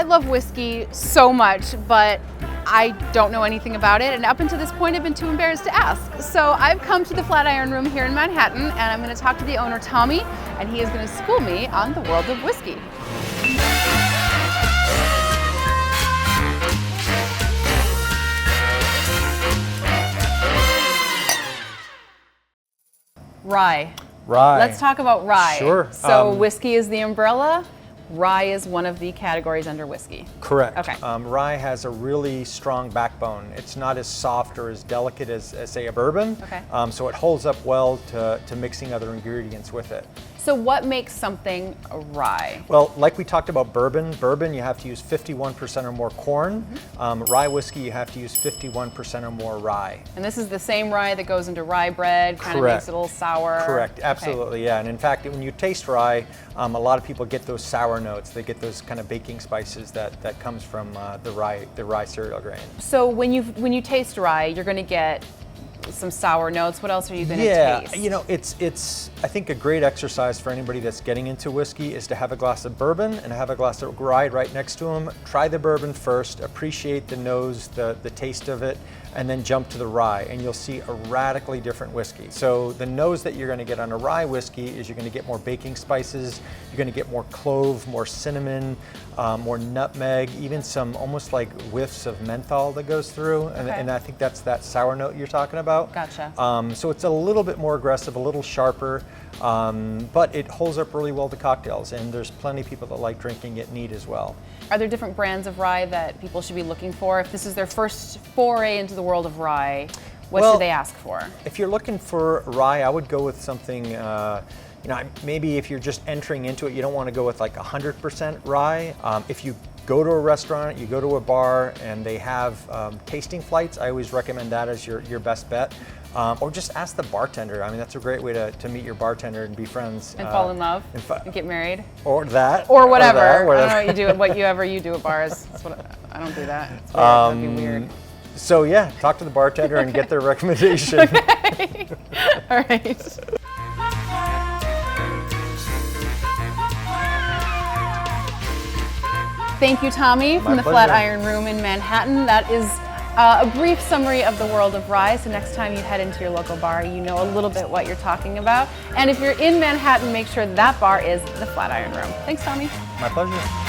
love whiskey so much, but I don't know anything about it, and up until this point I've been too embarrassed to ask. So I've come to the Flatiron Room here in Manhattan, and I'm going to talk to the owner, Tommy, and he is going to school me on the world of whiskey. Rye. Rye. Let's talk about rye. Sure. So whiskey is the umbrella. Rye is one of the categories under whiskey. Correct. Okay. Rye has a really strong backbone. It's not as soft or as delicate as say, a bourbon. Okay. So it holds up well to mixing other ingredients with it. So what makes something a rye? Well, like we talked about bourbon, you have to use 51% or more corn. Rye whiskey, you have to use 51% or more rye. And this is the same rye that goes into rye bread, kind of makes it a little sour. Correct, absolutely, yeah. And in fact, when you taste rye, a lot of people get those sour notes. They get those kind of baking spices that comes from the rye cereal grain. So when you taste rye, you're going to get some sour notes. What else are you going to taste? Yeah, you know, it's I think a great exercise for anybody that's getting into whiskey is to have a glass of bourbon and have a glass of rye right next to them. Try the bourbon first, appreciate the nose, the taste of it, and then jump to the rye, and you'll see a radically different whiskey. So the nose that you're going to get on a rye whiskey is you're going to get more baking spices, you're going to get more clove, more cinnamon, more nutmeg, even some almost like whiffs of menthol that goes through, and I think that's that sour note you're talking about. Gotcha. So it's a little bit more aggressive, a little sharper, but it holds up really well to cocktails, and there's plenty of people that like drinking it neat as well. Are there different brands of rye that people should be looking for? If this is their first foray into the world of rye, what should they ask for? If you're looking for rye, I would go with something, you know, maybe if you're just entering into it, you don't want to go with like 100% rye. If you go to a restaurant, you go to a bar, and they have tasting flights, I always recommend that as your best bet. Or just ask the bartender. I mean, that's a great way to meet your bartender and be friends. And fall in love and get married. Or that. Or whatever. I don't know what you do, whatever you do at bars. That's I don't do that. It's weird. That'd be weird. So yeah, talk to the bartender and get their recommendation. Okay. All right. Thank you, Tommy, from the Flatiron Room in Manhattan. That is a brief summary of the world of rye, so next time you head into your local bar, you know a little bit what you're talking about. And if you're in Manhattan, make sure that bar is the Flatiron Room. Thanks, Tommy. My pleasure.